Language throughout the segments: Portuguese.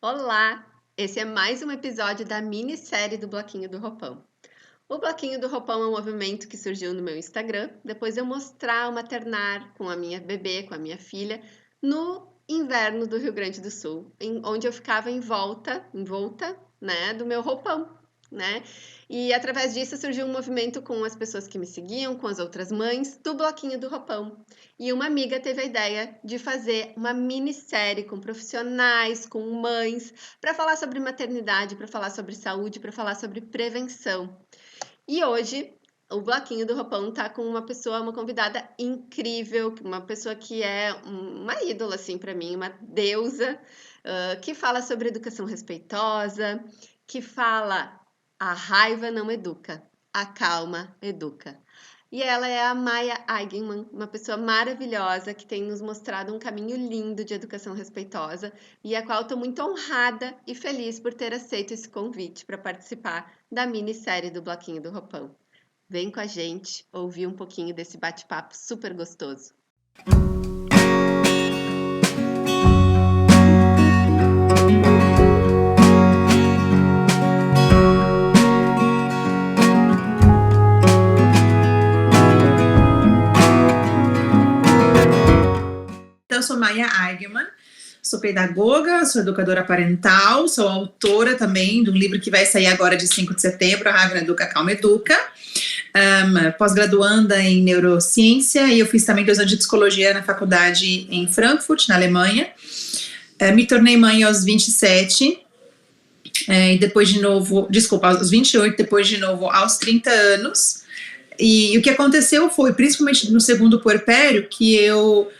Olá! Esse é mais um episódio da minissérie do Bloquinho do Roupão. O Bloquinho do Roupão é um movimento que surgiu no meu Instagram, depois de eu mostrar o maternar com a minha bebê, com a minha filha, no inverno do Rio Grande do Sul, onde eu ficava envolta, né, do meu roupão, né? E através disso surgiu um movimento com as pessoas que me seguiam, com as outras mães, do Bloquinho do Roupão. E uma amiga teve a ideia de fazer uma minissérie com profissionais, com mães, para falar sobre maternidade, para falar sobre saúde, para falar sobre prevenção. E hoje o Bloquinho do Roupão tá com uma pessoa, uma convidada incrível, uma pessoa que é uma ídola assim para mim, uma deusa, que fala sobre educação respeitosa, que fala a raiva não educa, a calma educa. E ela é a Maia Eigenmann, uma pessoa maravilhosa que tem nos mostrado um caminho lindo de educação respeitosa e a qual estou muito honrada e feliz por ter aceito esse convite para participar da minissérie do Bloquinho do Roupão. Vem com a gente ouvir um pouquinho desse bate-papo super gostoso. Eu sou Maia Eigenmann, sou pedagoga, sou educadora parental, sou autora também de um livro que vai sair agora de 5 de setembro, A Raiva Não Educa, a Calma Educa, pós-graduanda em neurociência, e eu fiz também 2 anos de psicologia na faculdade em Frankfurt, na Alemanha. Me tornei mãe aos 27, e depois de novo, aos 28, depois de novo aos 30 anos. E o que aconteceu foi, principalmente no segundo puerpério, que eu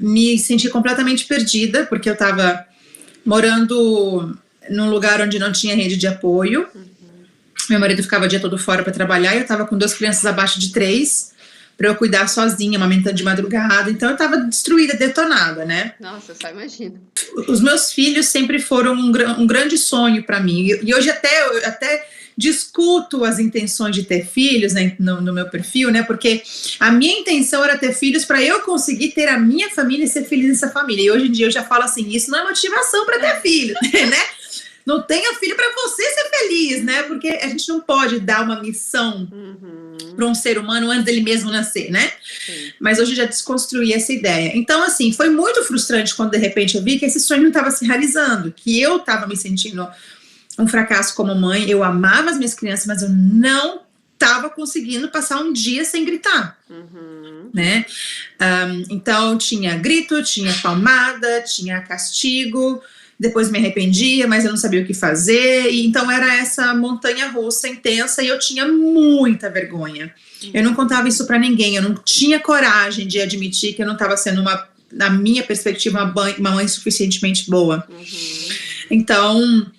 me senti completamente perdida, porque eu estava morando num lugar onde não tinha rede de apoio. Meu marido ficava o dia todo fora para trabalhar, e eu estava com 2 crianças abaixo de 3, para eu cuidar sozinha, amamentando de madrugada. Então eu estava destruída, detonada, né? Nossa, só imagino. Os meus filhos sempre foram um grande sonho para mim, e hoje eu até discuto as intenções de ter filhos, né, no meu perfil, né, porque a minha intenção era ter filhos para eu conseguir ter a minha família e ser feliz nessa família. E hoje em dia eu já falo assim, isso não é motivação para ter filho, né? Não tenha filho para você ser feliz, né? Porque a gente não pode dar uma missão para um ser humano antes dele mesmo nascer, né? Sim. Mas hoje eu já desconstruí essa ideia. Então, assim, foi muito frustrante quando de repente eu vi que esse sonho não estava se realizando, que eu estava me sentindo um fracasso como mãe. Eu amava as minhas crianças, mas eu não estava conseguindo passar um dia sem gritar, né? Então tinha grito, tinha palmada, tinha castigo, depois me arrependia, mas eu não sabia o que fazer, e então era essa montanha-russa intensa, e eu tinha muita vergonha. Eu não contava isso para ninguém, eu não tinha coragem de admitir que eu não estava sendo, na minha perspectiva, uma mãe suficientemente boa. Então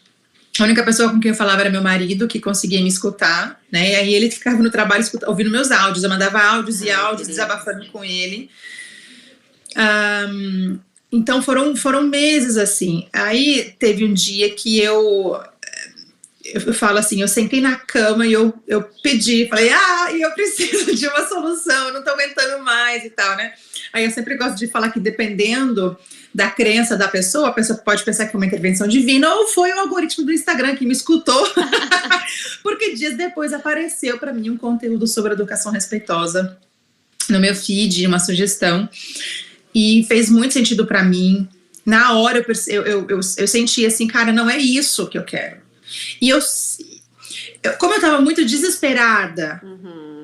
a única pessoa com quem eu falava era meu marido, que conseguia me escutar, né? E aí ele ficava no trabalho ouvindo meus áudios. Eu mandava áudios e áudios, desabafando com ele. Então foram meses assim. Aí teve um dia que eu falo assim, eu sentei na cama e eu pedi, falei, eu preciso de uma solução, eu não tô aguentando mais e tal, né? Aí eu sempre gosto de falar que dependendo da crença da pessoa, a pessoa pode pensar que é uma intervenção divina, ou foi o algoritmo do Instagram que me escutou, porque dias depois apareceu para mim um conteúdo sobre educação respeitosa no meu feed, uma sugestão, e fez muito sentido para mim. Na hora eu senti assim, cara, não é isso que eu quero. E como eu estava muito desesperada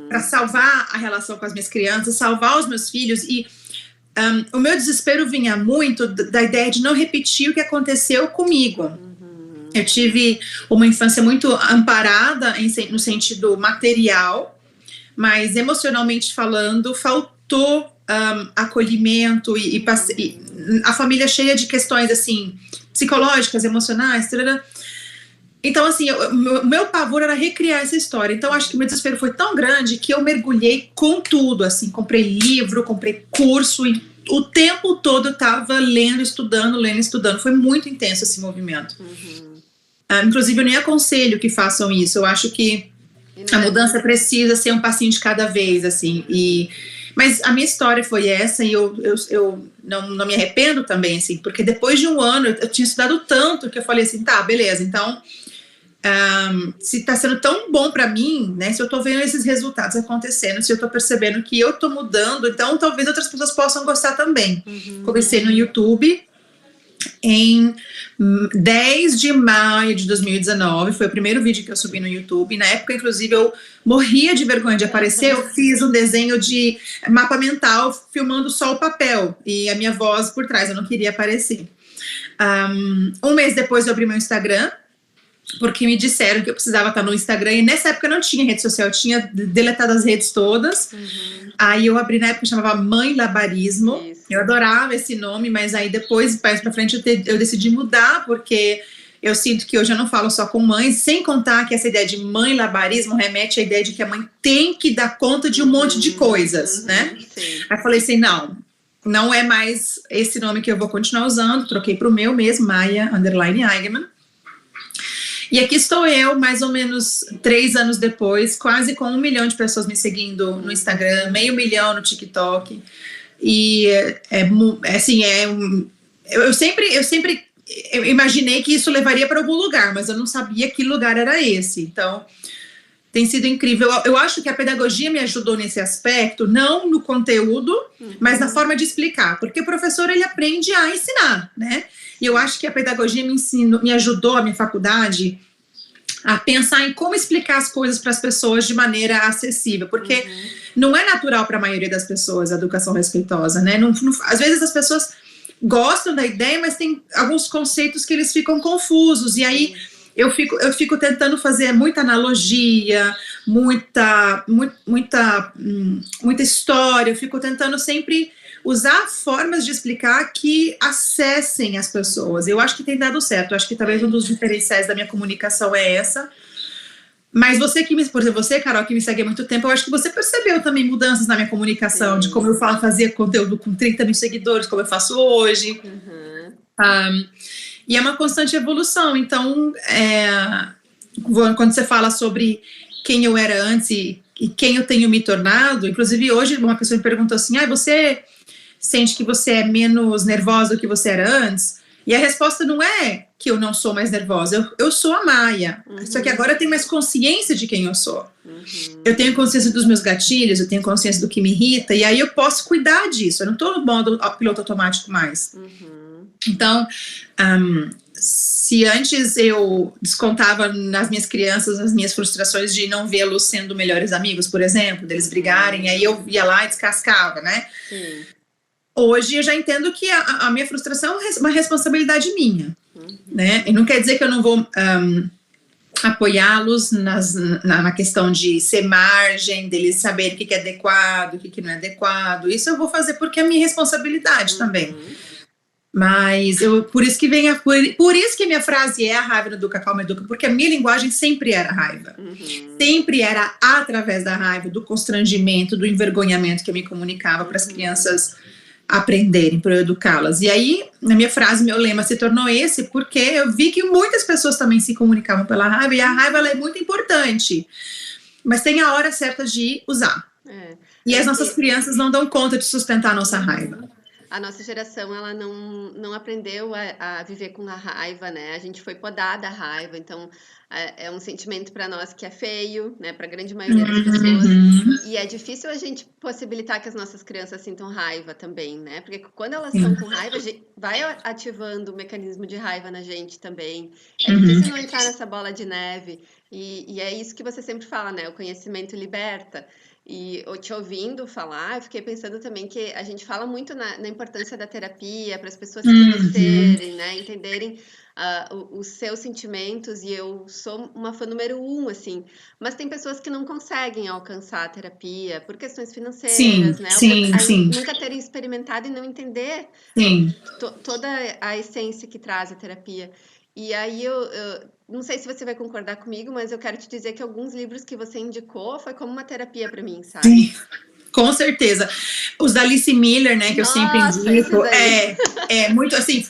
para salvar a relação com as minhas crianças, salvar os meus filhos, e o meu desespero vinha muito da ideia de não repetir o que aconteceu comigo. Eu tive uma infância muito amparada no sentido material, mas emocionalmente falando, faltou acolhimento e a família cheia de questões assim, psicológicas, emocionais, tarará. Então, assim, o meu pavor era recriar essa história. Então, acho que o meu desespero foi tão grande que eu mergulhei com tudo, assim, comprei livro, comprei curso, e o tempo todo eu tava lendo, estudando. Foi muito intenso esse movimento. Inclusive, eu nem aconselho que façam isso. Eu acho que a mudança precisa ser um passinho de cada vez, assim, Mas a minha história foi essa e eu não me arrependo também, assim, porque depois de um ano eu tinha estudado tanto que eu falei assim, tá, beleza, então se tá sendo tão bom para mim, né, se eu tô vendo esses resultados acontecendo, se eu tô percebendo que eu tô mudando, então talvez outras pessoas possam gostar também. Comecei no YouTube em 10 de maio de 2019, foi o primeiro vídeo que eu subi no YouTube. Na época, inclusive, eu morria de vergonha de aparecer. Eu fiz um desenho de mapa mental filmando só o papel e a minha voz por trás, eu não queria aparecer. Um mês depois eu abri meu Instagram, porque me disseram que eu precisava estar no Instagram, e nessa época não tinha rede social, eu tinha deletado as redes todas. Aí eu abri, na época chamava Mãe Labarismo. Isso. Eu adorava esse nome, mas aí depois, mais pra frente, eu decidi mudar, porque eu sinto que hoje eu não falo só com mães, sem contar que essa ideia de mãe labarismo remete à ideia de que a mãe tem que dar conta de um monte de coisas, né? Sim. Aí eu falei assim, não é mais esse nome que eu vou continuar usando, troquei pro meu mesmo, Maya_Eigenmann. E aqui estou eu, mais ou menos 3 anos depois, quase com 1 milhão de pessoas me seguindo no Instagram, 500 mil no TikTok. E eu sempre imaginei que isso levaria para algum lugar, mas eu não sabia que lugar era esse. Então, tem sido incrível. Eu acho que a pedagogia me ajudou nesse aspecto, não no conteúdo, mas na forma de explicar. Porque o professor, ele aprende a ensinar, né? E eu acho que a pedagogia me ajudou, a minha faculdade, a pensar em como explicar as coisas para as pessoas de maneira acessível, porque não é natural para a maioria das pessoas a educação respeitosa, né? Às vezes as pessoas gostam da ideia, mas tem alguns conceitos que eles ficam confusos, e aí eu fico tentando fazer muita analogia, muita história, eu fico tentando sempre usar formas de explicar que acessem as pessoas. Eu acho que tem dado certo. Eu acho que talvez um dos diferenciais da minha comunicação é essa. Mas você por exemplo, você, Carol, que me segue há muito tempo, eu acho que você percebeu também mudanças na minha comunicação, sim, de como eu fazia conteúdo com 30 mil seguidores, como eu faço hoje. E é uma constante evolução. Então, quando você fala sobre quem eu era antes e quem eu tenho me tornado, inclusive hoje uma pessoa me perguntou assim, você sente que você é menos nervosa do que você era antes? E a resposta não é que eu não sou mais nervosa, eu sou a Maia, só que agora eu tenho mais consciência de quem eu sou. Eu tenho consciência dos meus gatilhos, eu tenho consciência do que me irrita, e aí eu posso cuidar disso, eu não estou no modo piloto automático mais. Então, se antes eu descontava nas minhas crianças as minhas frustrações de não vê-los sendo melhores amigos, por exemplo, deles brigarem, aí eu ia lá e descascava, né? Sim. Hoje eu já entendo que a minha frustração é uma responsabilidade minha, né? E não quer dizer que eu não vou apoiá-los na questão de ser margem, deles saberem o que é adequado, o que não é adequado. Isso eu vou fazer porque é minha responsabilidade também. Mas por isso que a minha frase é: a raiva não educa, calma educa, porque a minha linguagem sempre era raiva. Sempre era através da raiva, do constrangimento, do envergonhamento que eu me comunicava para as crianças aprenderem, para eu educá-las. E aí, na minha frase, meu lema se tornou esse, porque eu vi que muitas pessoas também se comunicavam pela raiva, e a raiva ela é muito importante, mas tem a hora certa de usar. E as nossas crianças não dão conta de sustentar a nossa raiva. A nossa geração, ela não aprendeu a viver com a raiva, né? A gente foi podada a raiva, então é um sentimento para nós que é feio, né? Para a grande maioria das pessoas. E é difícil a gente possibilitar que as nossas crianças sintam raiva também, né? Porque quando elas estão com raiva, vai ativando o mecanismo de raiva na gente também. É difícil não entrar nessa bola de neve. E é isso que você sempre fala, né? O conhecimento liberta. E eu te ouvindo falar, eu fiquei pensando também que a gente fala muito na importância da terapia para as pessoas se conhecerem, né? Entenderem os seus sentimentos, e eu sou uma fã número 1, assim. Mas tem pessoas que não conseguem alcançar a terapia por questões financeiras, né? Sim. Nunca terem experimentado e não entender toda a essência que traz a terapia. E aí eu não sei se você vai concordar comigo, mas eu quero te dizer que alguns livros que você indicou foi como uma terapia para mim, sabe? Sim, com certeza. Os da Alice Miller, né, que eu sempre indico, muito assim,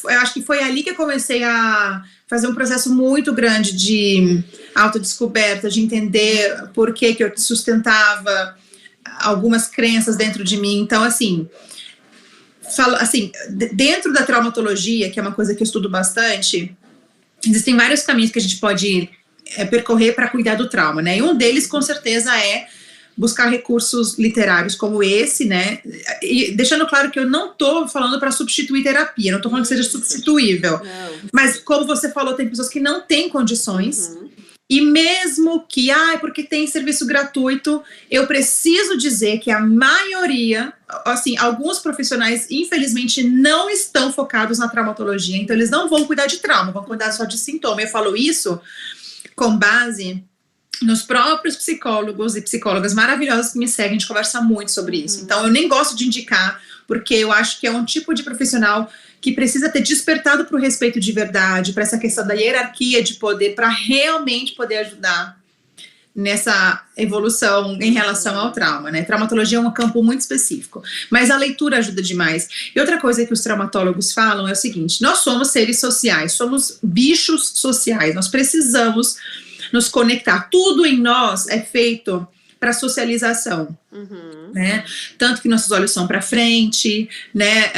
eu acho que foi ali que eu comecei a fazer um processo muito grande de autodescoberta, de entender por que eu sustentava algumas crenças dentro de mim. Então, assim, dentro da traumatologia, que é uma coisa que eu estudo bastante, existem vários caminhos que a gente pode percorrer para cuidar do trauma, né? E um deles, com certeza, é buscar recursos literários como esse, né? E deixando claro que eu não estou falando para substituir terapia, não estou falando que seja substituível. Não. Mas, como você falou, tem pessoas que não têm condições. E mesmo que, porque tem serviço gratuito, eu preciso dizer que a maioria, assim, alguns profissionais, infelizmente, não estão focados na traumatologia. Então, eles não vão cuidar de trauma, vão cuidar só de sintoma. Eu falo isso com base nos próprios psicólogos e psicólogas maravilhosas que me seguem, a gente conversa muito sobre isso. Então, eu nem gosto de indicar, porque eu acho que é um tipo de profissional que precisa ter despertado para o respeito de verdade, para essa questão da hierarquia de poder, para realmente poder ajudar nessa evolução em relação ao trauma, né? Traumatologia é um campo muito específico, mas a leitura ajuda demais. E outra coisa que os traumatólogos falam é o seguinte: nós somos seres sociais, somos bichos sociais, nós precisamos nos conectar. Tudo em nós é feito para socialização, né? Tanto que nossos olhos são para frente, né?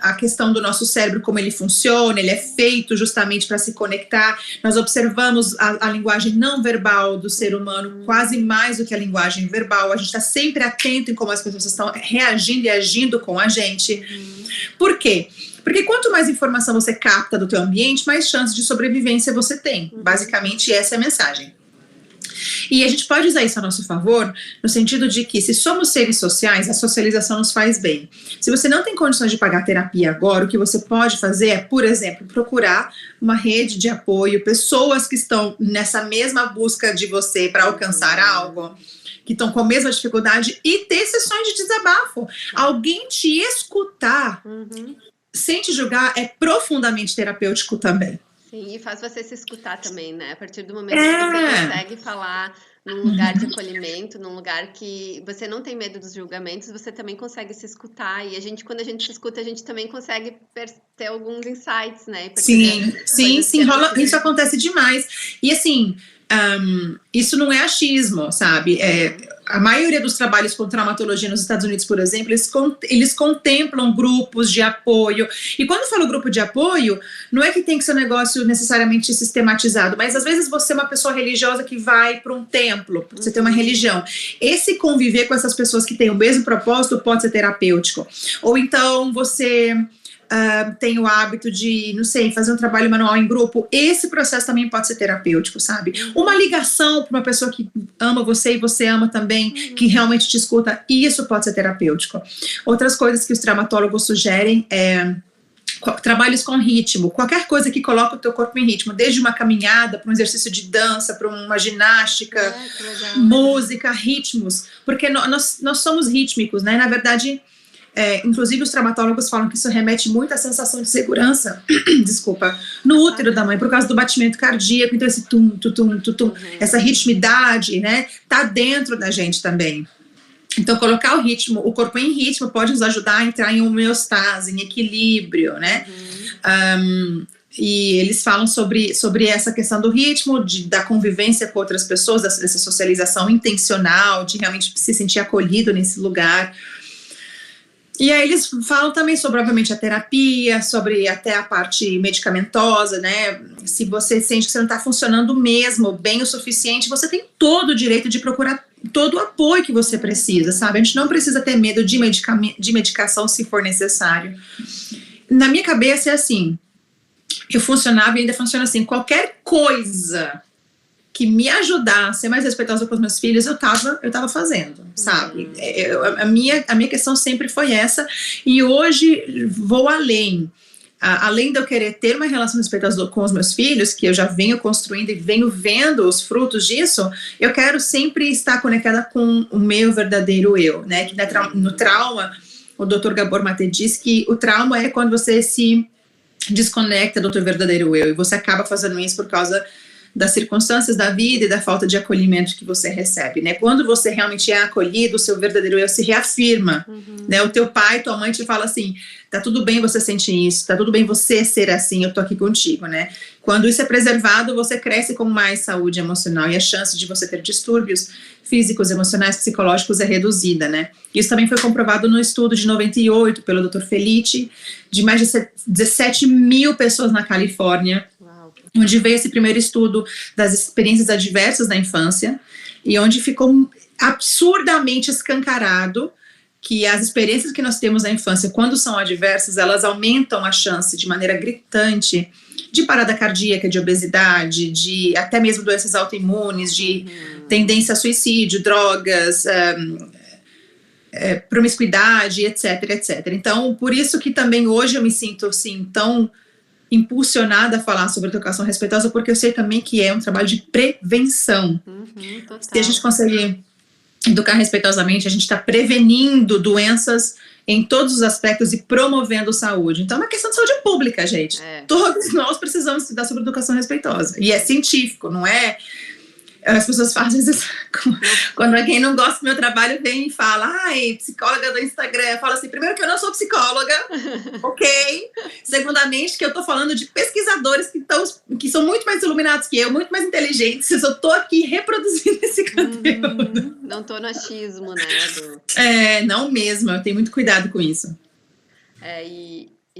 A questão do nosso cérebro, como ele funciona, ele é feito justamente para se conectar. Nós observamos a linguagem não verbal do ser humano quase mais do que a linguagem verbal. A gente está sempre atento em como as pessoas estão reagindo e agindo com a gente. Por quê? Porque quanto mais informação você capta do teu ambiente, mais chances de sobrevivência você tem. Basicamente, essa é a mensagem. E a gente pode usar isso a nosso favor, no sentido de que, se somos seres sociais, a socialização nos faz bem. Se você não tem condições de pagar terapia agora, o que você pode fazer é, por exemplo, procurar uma rede de apoio, pessoas que estão nessa mesma busca de você para alcançar algo, que estão com a mesma dificuldade, e ter sessões de desabafo. Alguém te escutar, sem te julgar, é profundamente terapêutico também. Sim, e faz você se escutar também, né? A partir do momento que você consegue falar num lugar de acolhimento, num lugar que você não tem medo dos julgamentos, você também consegue se escutar. E quando a gente se escuta, a gente também consegue ter alguns insights, né? Sim, rola, isso acontece demais. E assim, isso não é achismo, sabe? A maioria dos trabalhos com traumatologia nos Estados Unidos, por exemplo, eles contemplam grupos de apoio. E quando eu falo grupo de apoio, não é que tem que ser um negócio necessariamente sistematizado, mas às vezes você é uma pessoa religiosa que vai para um templo, você tem uma religião. Esse conviver com essas pessoas que têm o mesmo propósito pode ser terapêutico. Ou então você tem o hábito de, não sei, fazer um trabalho manual em grupo, esse processo também pode ser terapêutico, sabe? Uma ligação para uma pessoa que ama você e você ama também, que realmente te escuta, isso pode ser terapêutico. Outras coisas que os traumatólogos sugerem é trabalhos com ritmo, qualquer coisa que coloque o teu corpo em ritmo, desde uma caminhada, para um exercício de dança, para uma ginástica, música, ritmos, porque nós somos rítmicos, né? Na verdade, inclusive os traumatólogos falam que isso remete muito à sensação de segurança, desculpa, no útero da mãe, por causa do batimento cardíaco. Então esse tum, tum, tum, tum, tum, essa ritmidade, né, tá dentro da gente também. Então colocar o ritmo, o corpo em ritmo pode nos ajudar a entrar em homeostase, em equilíbrio, né? E eles falam sobre essa questão do ritmo, da convivência com outras pessoas, dessa socialização intencional, de realmente se sentir acolhido nesse lugar. E aí eles falam também sobre, obviamente, a terapia, sobre até a parte medicamentosa, né? Se você sente que você não está funcionando mesmo bem o suficiente, você tem todo o direito de procurar todo o apoio que você precisa, sabe? A gente não precisa ter medo de medicação se for necessário. Na minha cabeça é assim, eu funcionava e ainda funciona assim, qualquer coisa que me ajudar a ser mais respeitosa com os meus filhos, eu tava fazendo, sabe? A minha questão sempre foi essa, e hoje vou além. Além de eu querer ter uma relação respeitosa com os meus filhos, que eu já venho construindo e venho vendo os frutos disso, eu quero sempre estar conectada com o meu verdadeiro eu, né? Que no trauma, o Dr. Gabor Maté diz que o trauma é quando você se desconecta do teu verdadeiro eu, e você acaba fazendo isso por causa das circunstâncias da vida e da falta de acolhimento que você recebe, né? Quando você realmente é acolhido, o seu verdadeiro eu se reafirma, né? O teu pai, tua mãe te fala assim, tá tudo bem você sentir isso, tá tudo bem você ser assim, eu tô aqui contigo, né? Quando isso é preservado, você cresce com mais saúde emocional e a chance de você ter distúrbios físicos, emocionais, psicológicos é reduzida, né? Isso também foi comprovado no estudo de 98 pelo Dr. Felice, de mais de 17 mil pessoas na Califórnia, onde veio esse primeiro estudo das experiências adversas da infância e onde ficou absurdamente escancarado que as experiências que nós temos na infância, quando são adversas, elas aumentam a chance de maneira gritante de parada cardíaca, de obesidade, de até mesmo doenças autoimunes, de tendência a suicídio, drogas, promiscuidade, etc, etc. Então, por isso que também hoje eu me sinto assim, tão impulsionada a falar sobre educação respeitosa, porque eu sei também que é um trabalho de prevenção. Se a gente conseguir educar respeitosamente, a gente está prevenindo doenças em todos os aspectos e promovendo saúde. Então é uma questão de saúde pública, gente. Todos nós precisamos estudar sobre educação respeitosa. E é científico, não é... As pessoas falam, às vezes, quando alguém não gosta do meu trabalho, vem e fala, ai, psicóloga do Instagram. Eu falo assim, primeiro que eu não sou psicóloga, ok? Segundamente, que eu tô falando de pesquisadores que são muito mais iluminados que eu, muito mais inteligentes. Eu só tô aqui reproduzindo esse conteúdo. Não tô no achismo, né? Não mesmo, eu tenho muito cuidado com isso.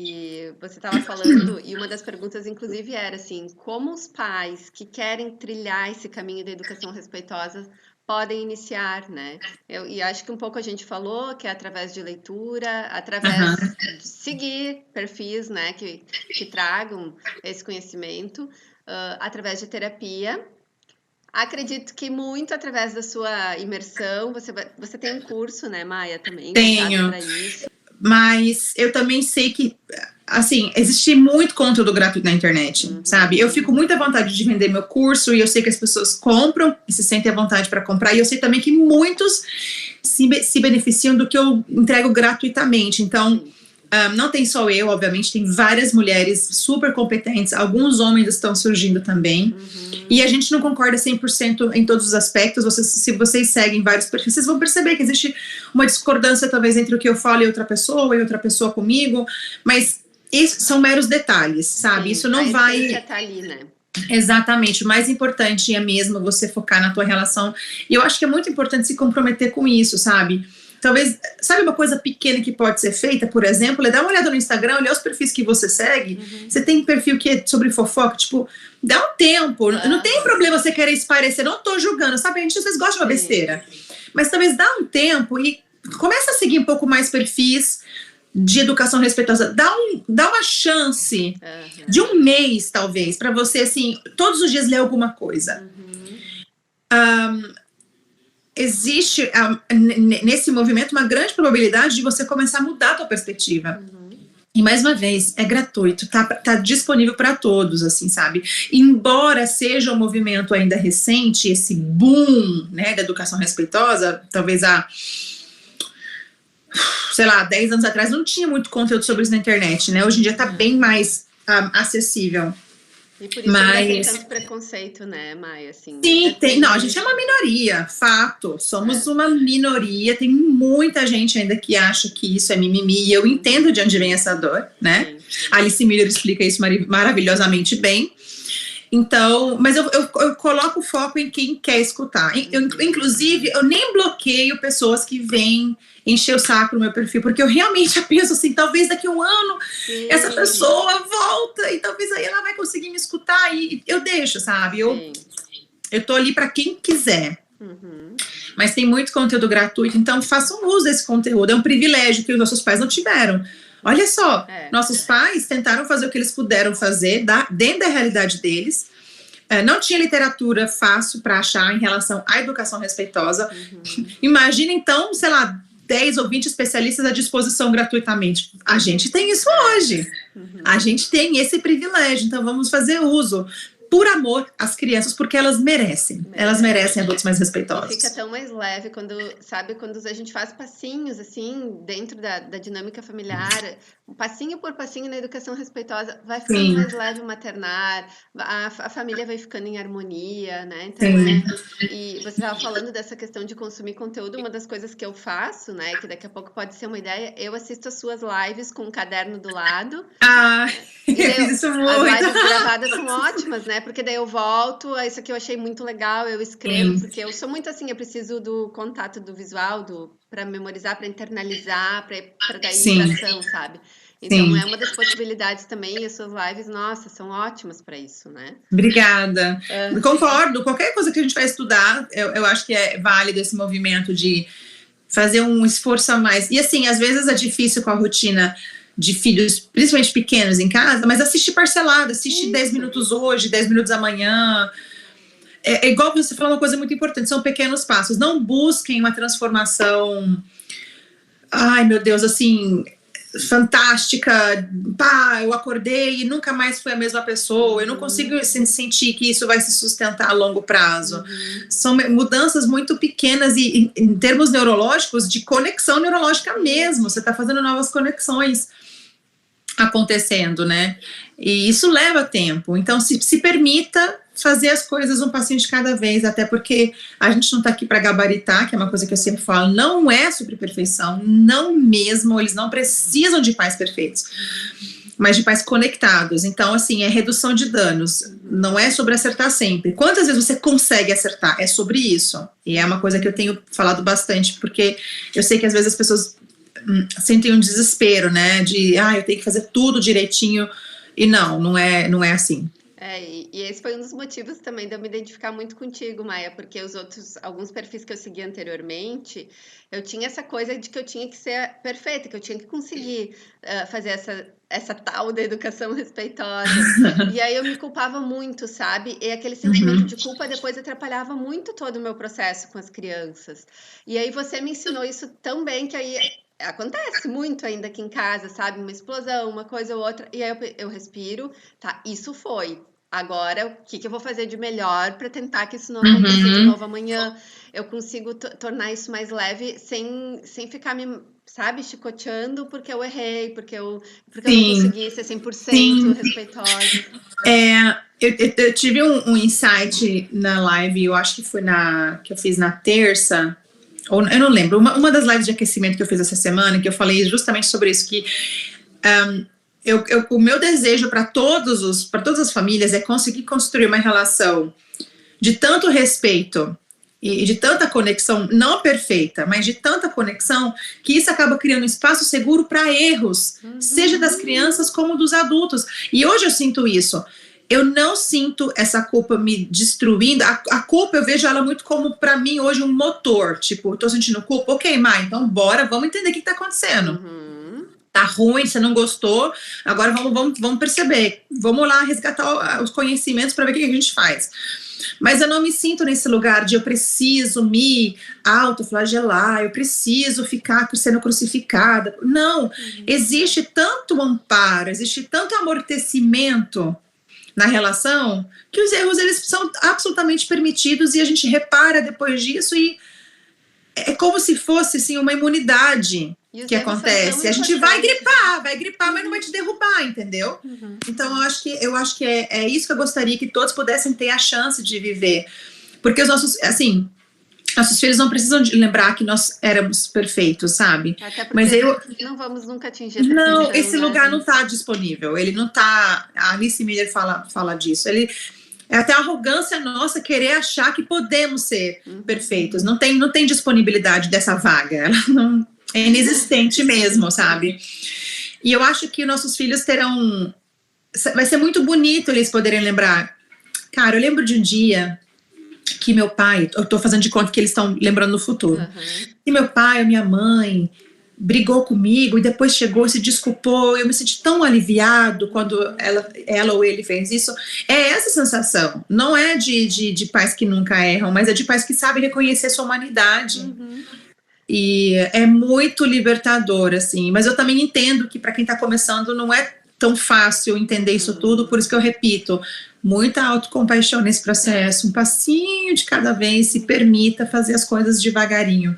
E você estava falando, e uma das perguntas, inclusive, era assim, como os pais que querem trilhar esse caminho da educação respeitosa podem iniciar, né? E acho que um pouco a gente falou que é através de leitura, através de seguir perfis, né, que tragam esse conhecimento, através de terapia. Acredito que muito através da sua imersão, você tem um curso, né, Maia, também? Tenho. Pra isso. Mas eu também sei que, assim, existe muito conteúdo gratuito na internet, sabe? Eu fico muito à vontade de vender meu curso e eu sei que as pessoas compram e se sentem à vontade para comprar. E eu sei também que muitos se beneficiam do que eu entrego gratuitamente. Então, não tem só eu, obviamente, tem várias mulheres super competentes. Alguns homens estão surgindo também. E a gente não concorda 100% em todos os aspectos. Se vocês seguem vários perfis, vocês vão perceber que existe uma discordância, talvez, entre o que eu falo e outra pessoa comigo. Mas isso são meros detalhes, sabe? Sim, isso não vai... Tá ali, né? Exatamente. O mais importante é mesmo você focar na tua relação. E eu acho que é muito importante se comprometer com isso, sabe? Talvez, sabe uma coisa pequena que pode ser feita, por exemplo, é dar uma olhada no Instagram, olhar os perfis que você segue. Você tem um perfil que é sobre fofoca, tipo, dá um tempo, não tem problema você querer esparecer, não tô julgando, sabe? A gente às vezes gosta de uma besteira. Mas talvez dá um tempo e começa a seguir um pouco mais perfis de educação respeitosa. Dá uma chance de um mês, talvez, para você, assim, todos os dias ler alguma coisa. Existe nesse movimento uma grande probabilidade de você começar a mudar a tua perspectiva. E mais uma vez, é gratuito, tá disponível para todos, assim, sabe? Embora seja um movimento ainda recente, esse boom, né, da educação respeitosa, talvez há, sei lá, 10 anos atrás não tinha muito conteúdo sobre isso na internet, né? Hoje em dia tá bem mais acessível. E por isso ainda tem tanto preconceito, né, Maia? Assim, sim, tem. Não, a gente é uma minoria, fato. Somos uma minoria. Tem muita gente ainda que acha que isso é mimimi. E eu entendo de onde vem essa dor, né? Sim. Alice Miller explica isso maravilhosamente bem. Então, mas eu coloco o foco em quem quer escutar. Inclusive, eu nem bloqueio pessoas que vêm encher o saco no meu perfil, porque eu realmente penso assim, talvez daqui a um ano essa pessoa volta e talvez aí ela vai conseguir me escutar e eu deixo, sabe? Eu tô ali para quem quiser. Mas tem muito conteúdo gratuito, então façam uso desse conteúdo. É um privilégio que os nossos pais não tiveram. Olha só, nossos pais tentaram fazer o que eles puderam fazer dentro da realidade deles. Não tinha literatura fácil para achar em relação à educação respeitosa. Imagina então, sei lá, 10 ou 20 especialistas à disposição gratuitamente. A gente tem isso hoje. A gente tem esse privilégio, então vamos fazer uso. por amor às crianças, porque elas merecem. Elas merecem adultos mais respeitosos. E fica tão mais leve quando, sabe, quando a gente faz passinhos, assim, dentro da dinâmica familiar, passinho por passinho na educação respeitosa, vai ficando Sim. mais leve o maternar, a família vai ficando em harmonia, né? Então, Sim. e você estava falando dessa questão de consumir conteúdo, uma das coisas que eu faço, né, que daqui a pouco pode ser uma ideia, eu assisto as suas lives com um caderno do lado. Ah, E eu daí fiz isso as muito. lives gravadas são ótimas, né? Porque daí eu volto, isso aqui eu achei muito legal, eu escrevo, Sim. porque eu sou muito assim, eu preciso do contato do visual, para memorizar, para internalizar, para dar ir Sim. pra ação, sabe? Então Sim. é uma das possibilidades também, e as suas lives, nossa, são ótimas para isso, né? Obrigada. Concordo. Qualquer coisa que a gente vai estudar, eu acho que é válido esse movimento de fazer um esforço a mais. E assim, às vezes é difícil com a rotina de filhos, principalmente pequenos em casa, mas assiste parcelado, assiste Isso. 10 minutos hoje, 10 minutos amanhã. É igual você falou uma coisa muito importante, são pequenos passos. Não busquem uma transformação, ai meu Deus, assim, fantástica, pá, eu acordei e nunca mais fui a mesma pessoa, eu não consigo sentir que isso vai se sustentar a longo prazo. São mudanças muito pequenas e em termos neurológicos, de conexão neurológica mesmo, você está fazendo novas conexões acontecendo, né? E isso leva tempo, então se permita fazer as coisas um passinho de cada vez, até porque a gente não tá aqui para gabaritar, que é uma coisa que eu sempre falo, não é sobre perfeição, não mesmo, eles não precisam de pais perfeitos, mas de pais conectados. Então, assim, é redução de danos, não é sobre acertar sempre. Quantas vezes você consegue acertar? É sobre isso, e é uma coisa que eu tenho falado bastante, porque eu sei que às vezes as pessoas sentem um desespero, né, de, eu tenho que fazer tudo direitinho, e não é assim. E esse foi um dos motivos também de eu me identificar muito contigo, Maia, porque alguns perfis que eu segui anteriormente, eu tinha essa coisa de que eu tinha que ser perfeita, que eu tinha que conseguir fazer essa tal da educação respeitosa. E aí eu me culpava muito, sabe? E aquele sentimento de culpa depois atrapalhava muito todo o meu processo com as crianças. E aí você me ensinou isso tão bem que aí acontece muito ainda aqui em casa, sabe? Uma explosão, uma coisa ou outra. E aí eu respiro, tá? Isso foi. Agora, o que eu vou fazer de melhor para tentar que isso não aconteça de novo amanhã? Eu consigo tornar isso mais leve sem ficar me, sabe, chicoteando porque eu errei, porque eu não consegui ser 100% respeitosa. Eu tive um insight na live, eu acho que foi que eu fiz na terça, ou eu não lembro, uma das lives de aquecimento que eu fiz essa semana, que eu falei justamente sobre isso, que o meu desejo para todas as famílias é conseguir construir uma relação de tanto respeito e de tanta conexão, não perfeita, mas de tanta conexão, que isso acaba criando um espaço seguro para erros, seja das crianças como dos adultos. E hoje eu sinto isso. Eu não sinto essa culpa me destruindo. A culpa eu vejo ela muito como, para mim, hoje um motor. Tipo, tô sentindo culpa? Ok, Mai, então bora, vamos entender o que tá acontecendo. Tá ruim, você não gostou, agora vamos perceber, vamos lá resgatar os conhecimentos para ver o que a gente faz. Mas eu não me sinto nesse lugar de eu preciso me autoflagelar, eu preciso ficar sendo crucificada. Não, existe tanto amparo, existe tanto amortecimento na relação, que os erros eles são absolutamente permitidos e a gente repara depois disso e é como se fosse assim, uma imunidade que acontece. A gente vai gripar, mas não vai te derrubar, entendeu? Então eu acho que é isso que eu gostaria que todos pudessem ter a chance de viver. Porque os nossos filhos não precisam de lembrar que nós éramos perfeitos, sabe? Até porque não vamos nunca atingir essa Não, esse lugar não está disponível. Ele não está. A Alice Miller fala disso. É até a arrogância nossa querer achar que podemos ser perfeitos. Não tem disponibilidade dessa vaga. Ela não é inexistente mesmo, sabe? E eu acho que nossos filhos terão. Vai ser muito bonito eles poderem lembrar. Cara, eu lembro de um dia que meu pai, eu tô fazendo de conta que eles estão lembrando no futuro. E meu pai, minha mãe brigou comigo e depois chegou, se desculpou. Eu me senti tão aliviado quando ela ou ele fez isso. É essa sensação. Não é de pais que nunca erram, mas é de pais que sabem reconhecer sua humanidade. E é muito libertador, assim. Mas eu também entendo que para quem tá começando não é tão fácil entender isso tudo, por isso que eu repito, muita autocompaixão nesse processo, um passinho de cada vez, se permita fazer as coisas devagarinho,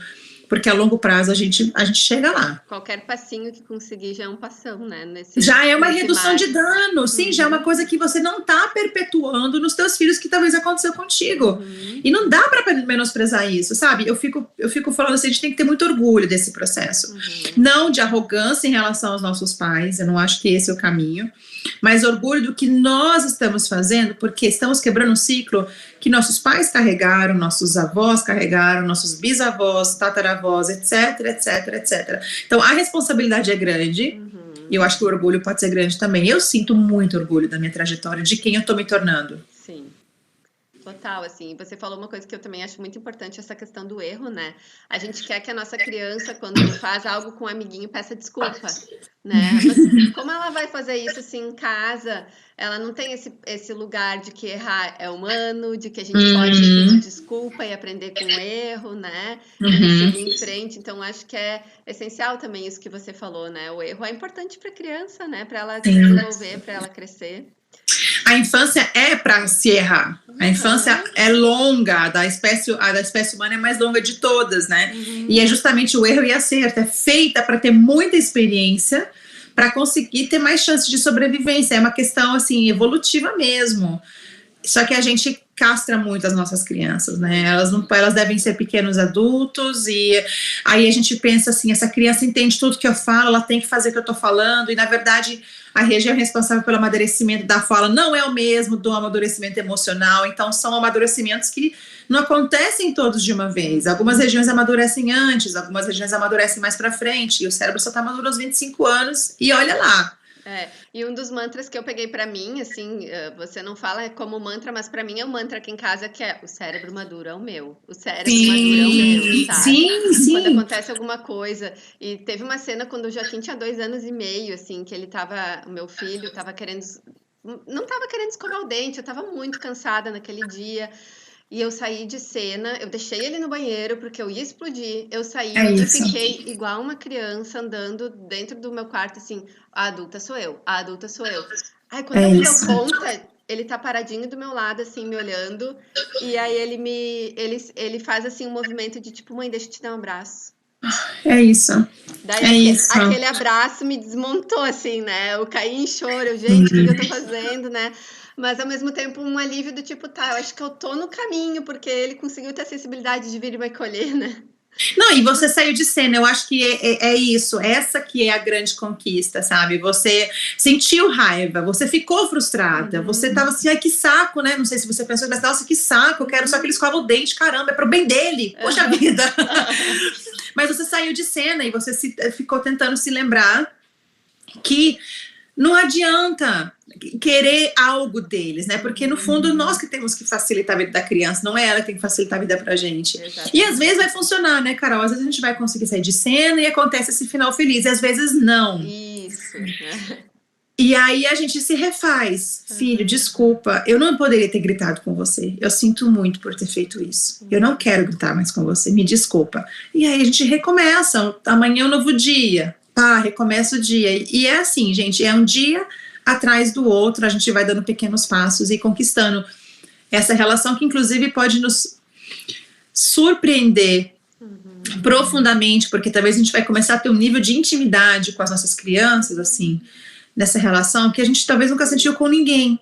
porque a longo prazo a gente chega lá. Qualquer passinho que conseguir já é um passão, né? Já é uma redução de dano, sim, já é uma coisa que você não está perpetuando nos teus filhos que talvez aconteceu contigo. E não dá para menosprezar isso, sabe? Eu fico falando assim, a gente tem que ter muito orgulho desse processo. Não de arrogância em relação aos nossos pais, eu não acho que esse é o caminho, mas orgulho do que nós estamos fazendo, porque estamos quebrando um ciclo que nossos pais carregaram, nossos avós carregaram, nossos bisavós, tataravós, etc, etc, etc. Então, a responsabilidade é grande, e eu acho que o orgulho pode ser grande também. Eu sinto muito orgulho da minha trajetória, de quem eu tô me tornando. Sim. Total, assim, você falou uma coisa que eu também acho muito importante, essa questão do erro, né? A gente quer que a nossa criança, quando faz algo com um amiguinho, peça desculpa, né? Mas como ela vai fazer isso, assim, em casa, ela não tem esse lugar de que errar é humano, de que a gente pode pedir desculpa e aprender com o erro, né? E seguir em frente. Então, acho que é essencial também isso que você falou, né? O erro é importante para a criança, né? Para ela se desenvolver, para ela crescer. A infância é para se errar. A infância é longa, a da espécie humana é mais longa de todas, né? E é justamente o erro e acerto. É feita para ter muita experiência, para conseguir ter mais chances de sobrevivência. É uma questão, assim, evolutiva mesmo. Só que a gente castra muito as nossas crianças, né? Elas devem ser pequenos adultos, e aí a gente pensa assim, essa criança entende tudo que eu falo, ela tem que fazer o que eu tô falando, e na verdade a região responsável pelo amadurecimento da fala não é o mesmo do amadurecimento emocional, então são amadurecimentos que não acontecem todos de uma vez. Algumas regiões amadurecem antes, algumas regiões amadurecem mais pra frente, e o cérebro só tá maduro aos 25 anos, e olha lá. E um dos mantras que eu peguei pra mim, assim, você não fala como mantra, mas pra mim é um mantra aqui em casa que é: o cérebro maduro é o meu, o cérebro maduro é o meu, sabe? Sim. Quando acontece alguma coisa, e teve uma cena quando o Joaquim tinha 2 anos e meio, assim, que o meu filho tava não tava querendo escovar o dente, eu tava muito cansada naquele dia, e eu saí de cena, eu deixei ele no banheiro porque eu ia explodir. Eu saí e fiquei igual uma criança andando dentro do meu quarto, assim, a adulta sou eu, a adulta sou eu. Aí quando eu me dou conta, ele tá paradinho do meu lado, assim, me olhando, e aí ele faz, assim, um movimento de tipo, mãe, deixa eu te dar um abraço. É isso. Daí aquele abraço me desmontou, assim, né? Eu caí em choro, gente, o que eu tô fazendo, né? Mas ao mesmo tempo um alívio do tipo, tá, eu acho que eu tô no caminho, porque ele conseguiu ter a sensibilidade de vir e me acolher, né? Não, e você saiu de cena, eu acho que é isso, essa que é a grande conquista, sabe? Você sentiu raiva, você ficou frustrada, você tava assim, ai que saco, né? Não sei se você pensou, mas nossa, que saco, eu quero só que ele escova o dente, caramba, é pro bem dele, poxa vida. Mas você saiu de cena e você ficou tentando se lembrar que não adianta querer algo deles, né? Porque no fundo nós que temos que facilitar a vida da criança, não é ela que tem que facilitar a vida pra gente. Exatamente. E às vezes vai funcionar, né, Carol? Às vezes a gente vai conseguir sair de cena e acontece esse final feliz, e às vezes não. Isso. E aí a gente se refaz. Filho, desculpa, eu não poderia ter gritado com você. Eu sinto muito por ter feito isso. Eu não quero gritar mais com você, me desculpa. E aí a gente recomeça. Amanhã é um novo dia. Recomeça o dia. E é assim, gente, é um dia atrás do outro, a gente vai dando pequenos passos e conquistando essa relação que inclusive pode nos surpreender profundamente, porque talvez a gente vai começar a ter um nível de intimidade com as nossas crianças, assim, nessa relação, que a gente talvez nunca sentiu com ninguém,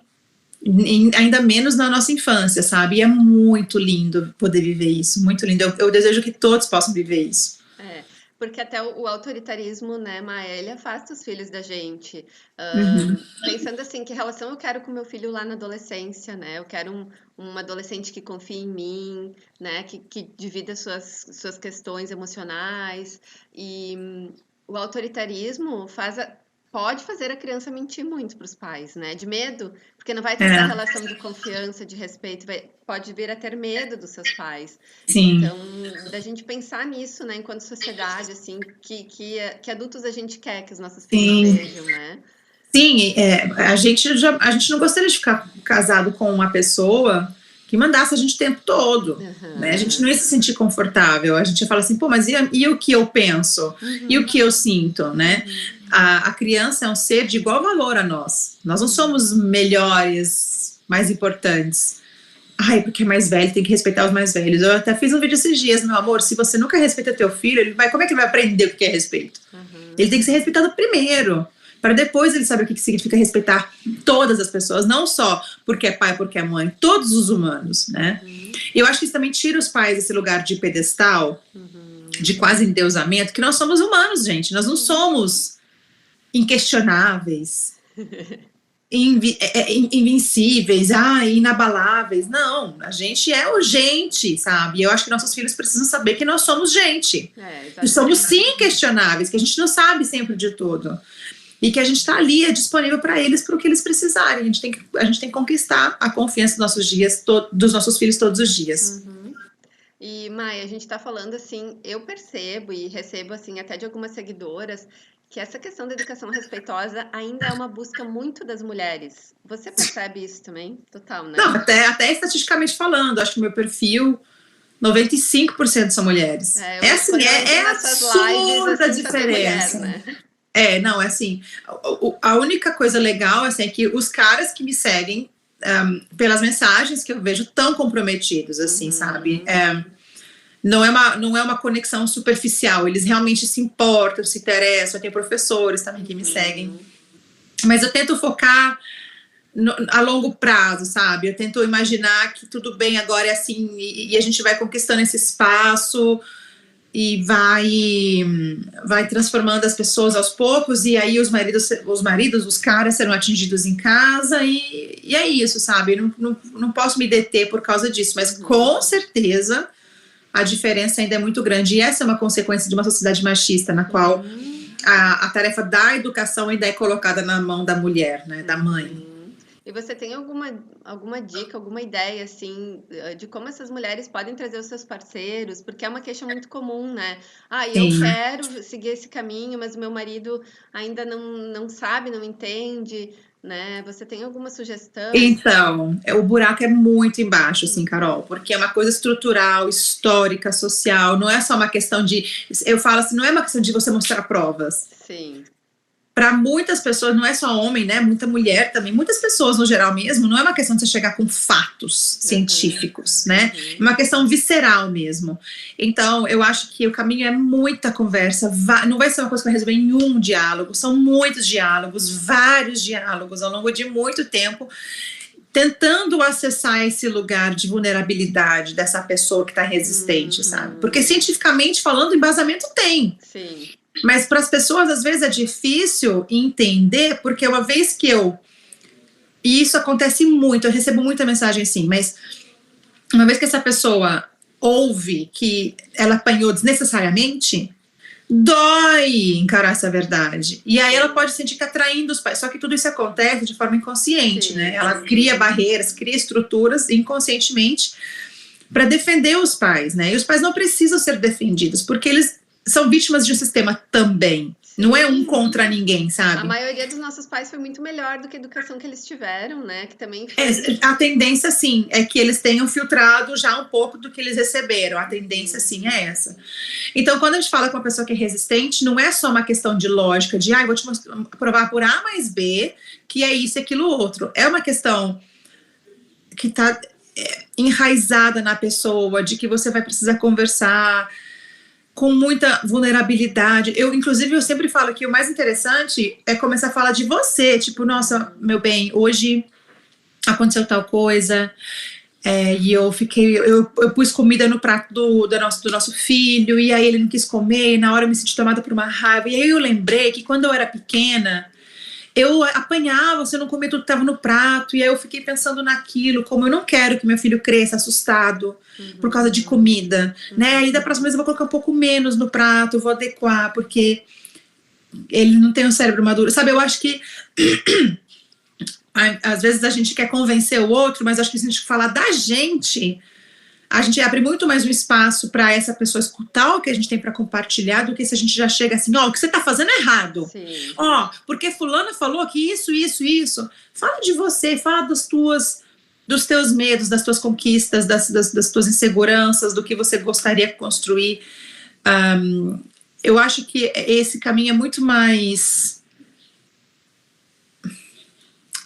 ainda menos na nossa infância, sabe? E é muito lindo poder viver isso, muito lindo. Eu desejo que todos possam viver isso. Porque até o autoritarismo, né, Maélia, afasta os filhos da gente. Pensando assim, que relação eu quero com meu filho lá na adolescência, né? Eu quero um adolescente que confie em mim, né? Que divida suas questões emocionais. E o autoritarismo pode fazer a criança mentir muito para os pais, né? De medo, porque não vai ter essa relação de confiança, de respeito, pode vir a ter medo dos seus pais. Sim. Então, da gente pensar nisso, né, enquanto sociedade, assim, que adultos a gente quer que os nossos filhos sejam, né? Sim, a gente não gostaria de ficar casado com uma pessoa que mandasse a gente o tempo todo, né? A gente não ia se sentir confortável, a gente ia falar assim, pô, mas e o que eu penso? E o que eu sinto, né? A criança é um ser de igual valor a nós. Nós não somos melhores, mais importantes. Ai, porque é mais velho, tem que respeitar os mais velhos. Eu até fiz um vídeo esses dias, meu amor, se você nunca respeita teu filho, como é que ele vai aprender o que é respeito? Ele tem que ser respeitado primeiro, para depois ele saber o que significa respeitar todas as pessoas, não só porque é pai, porque é mãe, todos os humanos, né? E eu acho que isso também tira os pais desse lugar de pedestal, de quase endeusamento, que nós somos humanos, gente, nós não somos inquestionáveis, invencíveis, inabaláveis. Não, a gente é urgente, sabe? E eu acho que nossos filhos precisam saber que nós somos gente. E somos sim questionáveis, que a gente não sabe sempre de tudo. E que a gente está ali, é disponível para eles, para o que eles precisarem. A gente tem que conquistar a confiança dos nossos filhos todos os dias. E, Mai, a gente está falando assim, eu percebo e recebo assim até de algumas seguidoras que essa questão da educação respeitosa ainda é uma busca muito das mulheres. Você percebe isso também? Total, né? Não, até estatisticamente falando, acho que o meu perfil, 95% são mulheres. É assim, é absurda a diferença. Mulher, né? Não, é assim, a única coisa legal assim, é que os caras que me seguem, pelas mensagens que eu vejo, tão comprometidos, assim, sabe? Não é uma conexão superficial, eles realmente se importam, se interessam. Eu tenho professores também que me seguem, mas eu tento focar a longo prazo, sabe? Eu tento imaginar que tudo bem, agora é assim, e a gente vai conquistando esse espaço e vai transformando as pessoas aos poucos, e aí os maridos, os caras serão atingidos em casa, e é isso, sabe? Não posso me deter por causa disso, mas com certeza a diferença ainda é muito grande, e essa é uma consequência de uma sociedade machista, na qual a tarefa da educação ainda é colocada na mão da mulher, né, da mãe. E você tem alguma dica, alguma ideia, assim, de como essas mulheres podem trazer os seus parceiros? Porque é uma queixa muito comum, né? Eu quero seguir esse caminho, mas o meu marido ainda não sabe, não entende, né? Você tem alguma sugestão? Então, o buraco é muito embaixo, assim, Carol, porque é uma coisa estrutural, histórica, social, não é só uma questão de... Eu falo assim, não é uma questão de você mostrar provas. Sim. Para muitas pessoas, não é só homem, né? Muita mulher também, muitas pessoas no geral mesmo, não é uma questão de você chegar com fatos científicos, né? É uma questão visceral mesmo. Então, eu acho que o caminho é muita conversa, não vai ser uma coisa que vai resolver em um diálogo, são muitos diálogos, vários diálogos ao longo de muito tempo, tentando acessar esse lugar de vulnerabilidade dessa pessoa que está resistente, sabe? Porque cientificamente falando, embasamento tem. Sim. Mas para as pessoas, às vezes, é difícil entender, porque uma vez que e isso acontece muito, eu recebo muita mensagem assim, mas uma vez que essa pessoa ouve que ela apanhou desnecessariamente, dói encarar essa verdade. E aí ela pode sentir que atraindo os pais. Só que tudo isso acontece de forma inconsciente, né? Ela cria barreiras, cria estruturas inconscientemente para defender os pais, né? E os pais não precisam ser defendidos, porque eles são vítimas de um sistema também. Não é um contra ninguém, sabe? A maioria dos nossos pais foi muito melhor do que a educação que eles tiveram, né? Que também foi... A tendência, sim, é que eles tenham filtrado já um pouco do que eles receberam. A tendência, sim, é essa. Então, quando a gente fala com uma pessoa que é resistente, não é só uma questão de lógica, de, vou te provar por A mais B, que é isso e aquilo outro. É uma questão que está enraizada na pessoa, de que você vai precisar conversar com muita vulnerabilidade. Inclusive, eu sempre falo que o mais interessante é começar a falar de você, tipo, nossa, meu bem, hoje aconteceu tal coisa, e eu pus comida no prato do nosso filho, e aí ele não quis comer, e na hora eu me senti tomada por uma raiva, e aí eu lembrei que quando eu era pequena, eu apanhava se eu não comia tudo que estava no prato, e aí eu fiquei pensando naquilo, como eu não quero que meu filho cresça assustado por causa de comida, né? E da próxima vez eu vou colocar um pouco menos no prato, vou adequar, porque ele não tem um cérebro maduro. Sabe, eu acho que às vezes a gente quer convencer o outro, mas acho que se a gente falar da gente, a gente abre muito mais um espaço para essa pessoa escutar o que a gente tem para compartilhar, do que se a gente já chega assim, o que você está fazendo é errado. Porque fulana falou que isso. Fala de você, fala das tuas dos teus medos, das tuas conquistas, das tuas inseguranças, do que você gostaria de construir. Eu acho que esse caminho é muito mais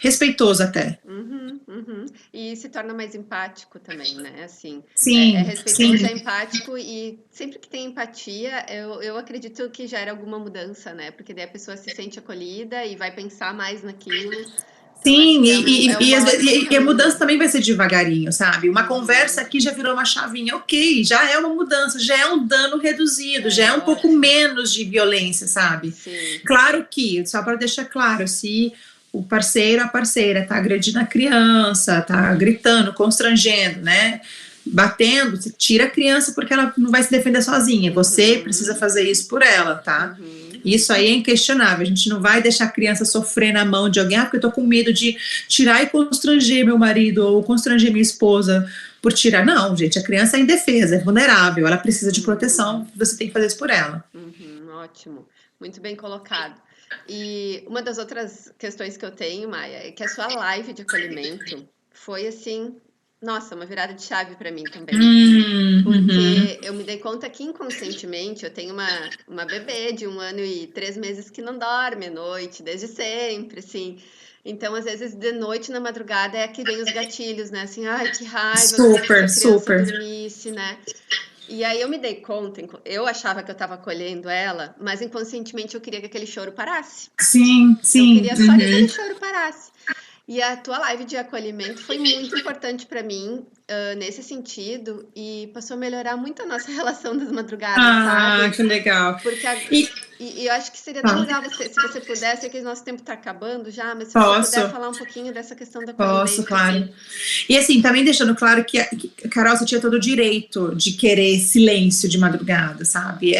respeitoso até. E se torna mais empático também, né? Assim, é Sim, respeitoso, sim. é empático e sempre que tem empatia, eu acredito que gera alguma mudança, né? Porque daí a pessoa se sente acolhida e vai pensar mais naquilo. Então, acho Sim, que é um ótimo e a caminho. mudança também vai ser devagarinho, sabe? Uma conversa Uhum. aqui já virou uma chavinha, ok, já é uma mudança, já é um dano reduzido, já É é um pouco lógico. menos de violência, sabe? Sim. Claro que, só para deixar claro, se o parceiro, a parceira tá agredindo a criança, tá gritando, constrangendo, né? Batendo, você tira a criança porque ela não vai se defender sozinha. Você precisa Uhum. fazer isso por ela, tá? Uhum. Isso aí é inquestionável. A gente não vai deixar a criança sofrer na mão de alguém, porque eu tô com medo de tirar e constranger meu marido ou constranger minha esposa por tirar. Não, gente, a criança é indefesa, é vulnerável, ela precisa de proteção, você tem que fazer isso por ela. Ótimo, muito bem colocado. E uma das outras questões que eu tenho, Maia, é que a sua live de acolhimento foi assim, nossa, uma virada de chave para mim também. Uhum. Porque eu me dei conta que inconscientemente eu tenho uma bebê de 1 ano e 3 meses que não dorme à noite, desde sempre, assim. Então, às vezes, de noite, na madrugada, é que vem os gatilhos, né? Assim, ai, que raiva, eu queria que essa Super, criança super. dormisse, né? E aí eu me dei conta, eu achava que eu estava acolhendo ela, mas inconscientemente eu queria que aquele choro parasse. Sim, Eu sim. queria só que aquele Uhum. choro parasse. E a tua live de acolhimento foi muito importante para mim, nesse sentido, e passou a melhorar muito a nossa relação das madrugadas, Ah, sabe? que legal. Porque E e eu acho que seria tão fala, legal você, se você pudesse, sei que o nosso tempo está acabando já, mas se você puder posso, falar um pouquinho dessa questão do posso, acolhimento, claro. assim. E assim, também deixando claro que Carol, você tinha todo o direito de querer silêncio de madrugada, sabe?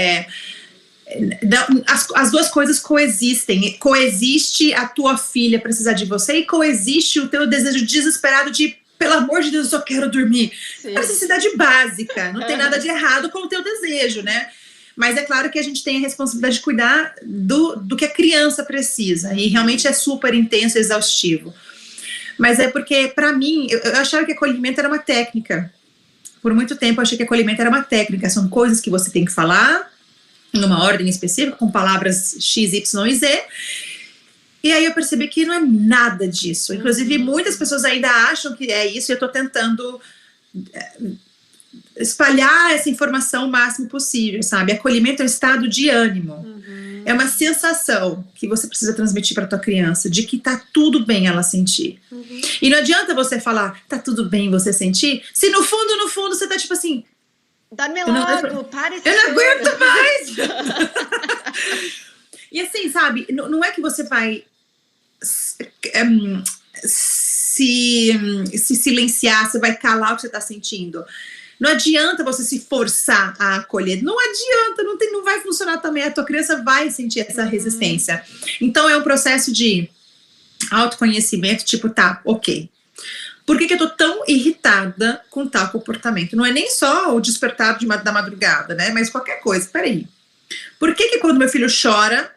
As duas coisas coexistem. Coexiste a tua filha precisar de você e coexiste o teu desejo desesperado de, pelo amor de Deus, eu só quero dormir. É uma Sim. necessidade básica, não tem nada de errado com o teu desejo, né? Mas é claro que a gente tem a responsabilidade de cuidar do que a criança precisa, e realmente é super intenso e exaustivo. Mas é porque, para mim, eu achava que acolhimento era uma técnica. Por muito tempo eu achei que acolhimento era uma técnica, são coisas que você tem que falar em uma ordem específica, com palavras X, Y e Z. E aí eu percebi que não é nada disso. Inclusive, muitas pessoas ainda acham que é isso, e eu tô tentando espalhar essa informação o máximo possível, sabe? Acolhimento é um estado de ânimo. É uma sensação que você precisa transmitir para tua criança de que tá tudo bem ela sentir. E não adianta você falar, tá tudo bem você sentir, se no fundo você tá tipo assim, Dorme eu não, logo, para esse eu não choro. aguento mais. E assim, sabe, não é que você vai se silenciar, você vai calar o que você tá sentindo. Não adianta você se forçar a acolher. Não adianta, não vai funcionar também. A tua criança vai sentir essa resistência. Então é um processo de autoconhecimento, tipo, tá, ok. Por que eu tô tão irritada com tal comportamento? Não é nem só o despertar da madrugada, né? Mas qualquer coisa. Peraí. Por que quando meu filho chora,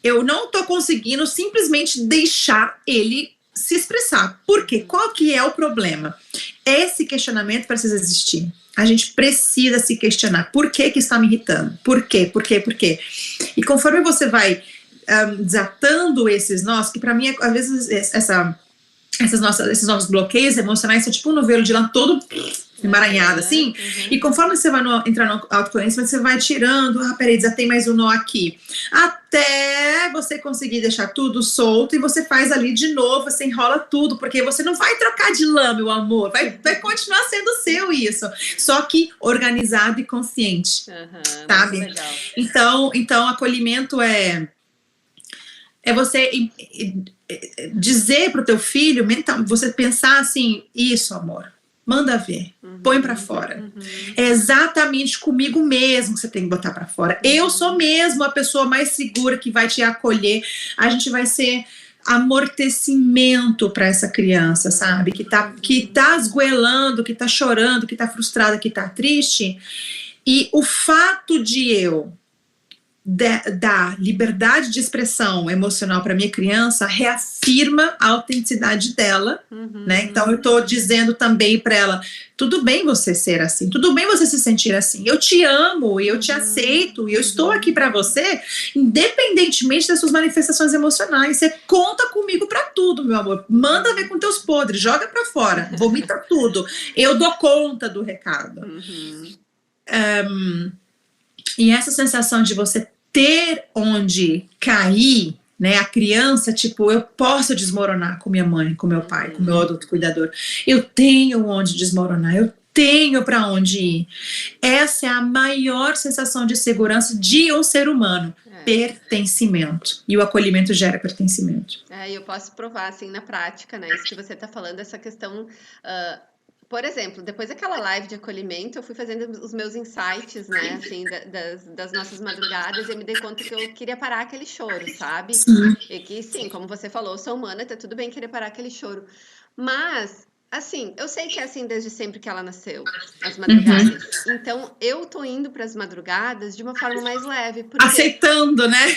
eu não tô conseguindo simplesmente deixar ele se expressar? Por quê? Qual que é o problema? Esse questionamento precisa existir. A gente precisa se questionar. Por que está me irritando? Por quê? Por quê? Por quê? E conforme você vai desatando esses nós, que para mim, às vezes, esses nossos bloqueios emocionais são tipo um novelo de lã todo emaranhado, assim. E conforme você vai entrar no autoconhecimento, você vai tirando, peraí, desatei mais um nó aqui. Até você conseguir deixar tudo solto e você faz ali de novo, você enrola tudo, porque você não vai trocar de lã, meu amor. Vai continuar sendo seu isso. Só que organizado e consciente. Sabe? Muito legal. Então, acolhimento é você dizer pro teu filho, você pensar assim, isso, amor, manda ver, põe pra fora. É exatamente comigo mesmo que você tem que botar pra fora. Eu sou mesmo a pessoa mais segura que vai te acolher. A gente vai ser amortecimento para essa criança, sabe? Que tá esgoelando, que tá chorando, que tá frustrada, que tá triste. E o fato de eu dar liberdade de expressão emocional para minha criança reafirma a autenticidade dela, né? Então eu estou dizendo também para ela, tudo bem você ser assim, tudo bem você se sentir assim, eu te amo, eu te aceito, eu estou aqui para você, independentemente das suas manifestações emocionais, você conta comigo para tudo, meu amor, manda ver com teus podres, joga para fora, vomita tudo, eu dou conta do recado. E essa sensação de você ter onde cair, né, a criança, tipo, eu posso desmoronar com minha mãe, com meu pai, com meu adulto cuidador, eu tenho onde desmoronar, eu tenho para onde ir. Essa é a maior sensação de segurança de um ser humano, pertencimento, e o acolhimento gera pertencimento. Eu posso provar, assim, na prática, né, isso que você está falando, essa questão... Por exemplo, depois daquela live de acolhimento, eu fui fazendo os meus insights, né, assim, das nossas madrugadas, e eu me dei conta que eu queria parar aquele choro, sabe? Sim. E que, sim, como você falou, eu sou humana, tá tudo bem querer parar aquele choro. Mas, assim, eu sei que é assim desde sempre que ela nasceu, as madrugadas. Então, eu tô indo para as madrugadas de uma forma mais leve. Porque aceitando, né?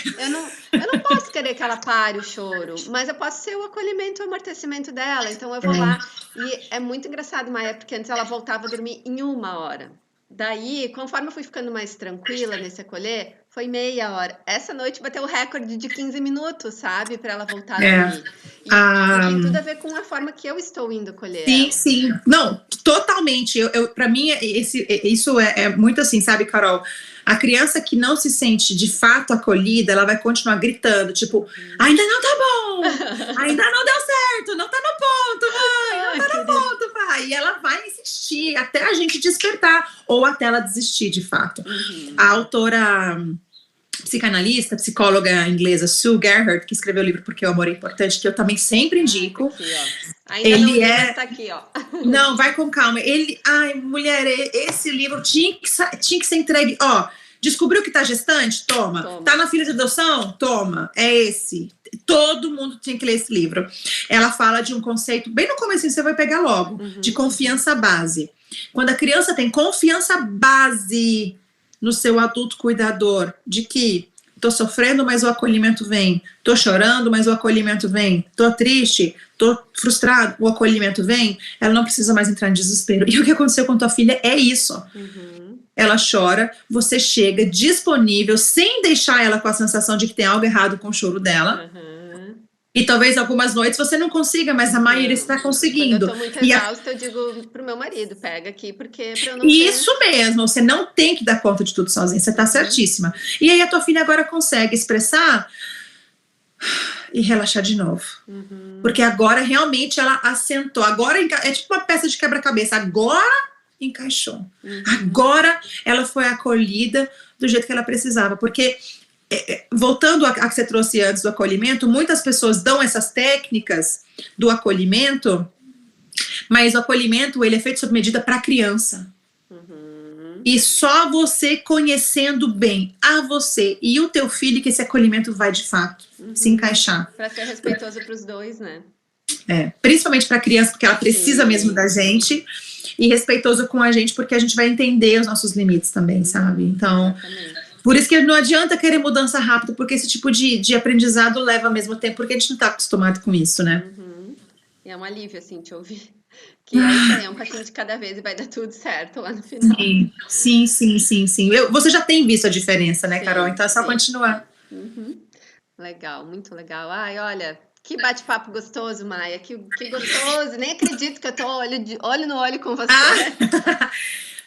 Eu não posso querer que ela pare o choro, mas eu posso ser o acolhimento e o amortecimento dela. Então eu vou lá e é muito engraçado, Maia, porque antes ela voltava a dormir em 1 hora. Daí, conforme eu fui ficando mais tranquila nesse acolher, foi meia hora. Essa noite bateu o recorde de 15 minutos, sabe? Para ela voltar a dormir. E tem tudo a ver com a forma que eu estou indo acolher sim, ela. Sim. Não, totalmente. Para mim, isso é muito assim, sabe, Carol? A criança que não se sente de fato acolhida, ela vai continuar gritando, tipo, ainda não tá bom, ainda não deu certo, não tá no ponto, mãe, não tá no ponto, pai. E ela vai insistir até a gente despertar, ou até ela desistir, de fato. A autora psicanalista, psicóloga inglesa Sue Gerhardt, que escreveu o livro Porque o Amor é Importante, que eu também sempre indico. Aqui, ainda não li, mas tá aqui, ó. Não, vai com calma. Ai, mulher, esse livro tinha que ser entregue. Ó, descobriu que tá gestante? Toma. Tá na fila de adoção? Toma. É esse. Todo mundo tinha que ler esse livro. Ela fala de um conceito, bem no começo você vai pegar logo, de confiança base. Quando a criança tem confiança base no seu adulto cuidador, de que tô sofrendo, mas o acolhimento vem, tô chorando, mas o acolhimento vem, tô triste, tô frustrado, o acolhimento vem, ela não precisa mais entrar em desespero. E o que aconteceu com tua filha é isso. Ela chora, você chega disponível, sem deixar ela com a sensação de que tem algo errado com o choro dela. E talvez algumas noites você não consiga, mas a maioria está conseguindo. Quando eu tô muito exausta, eu digo pro meu marido, pega aqui, porque pra eu não Isso mesmo, você não tem que dar conta de tudo sozinha, você tá certíssima. E aí a tua filha agora consegue expressar e relaxar de novo. Porque agora realmente ela assentou, agora é tipo uma peça de quebra-cabeça, agora encaixou. Agora ela foi acolhida do jeito que ela precisava, porque... voltando a que você trouxe antes do acolhimento, muitas pessoas dão essas técnicas do acolhimento, mas o acolhimento ele é feito sob medida para a criança. E só você conhecendo bem a você e o teu filho que esse acolhimento vai de fato se encaixar. Para ser respeitoso para os dois, né? Principalmente para a criança, porque ela precisa mesmo da gente, e respeitoso com a gente, porque a gente vai entender os nossos limites também, sabe? Então... Por isso que não adianta querer mudança rápida, porque esse tipo de aprendizado leva ao mesmo tempo, porque a gente não está acostumado com isso, né? E é um alívio, assim, te ouvir. Que é um passinho de cada vez e vai dar tudo certo lá no final. Sim. Você já tem visto a diferença, né, Carol? Então é só continuar. Legal, muito legal. Ai, olha, que bate-papo gostoso, Maia. Que gostoso. Nem acredito que eu tô olho no olho com você.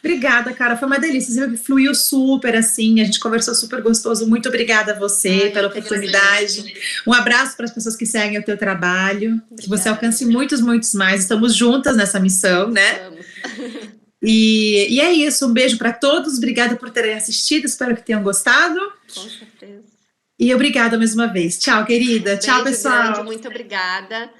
Obrigada, cara, foi uma delícia, fluiu super assim, a gente conversou super gostoso, muito obrigada a você pela oportunidade, um abraço para as pessoas que seguem o teu trabalho, que você alcance muitos mais, estamos juntas nessa missão, né? E é isso, um beijo para todos, obrigada por terem assistido, espero que tenham gostado. Com certeza. E obrigada mais uma vez, tchau querida, tchau pessoal. Grande, muito obrigada.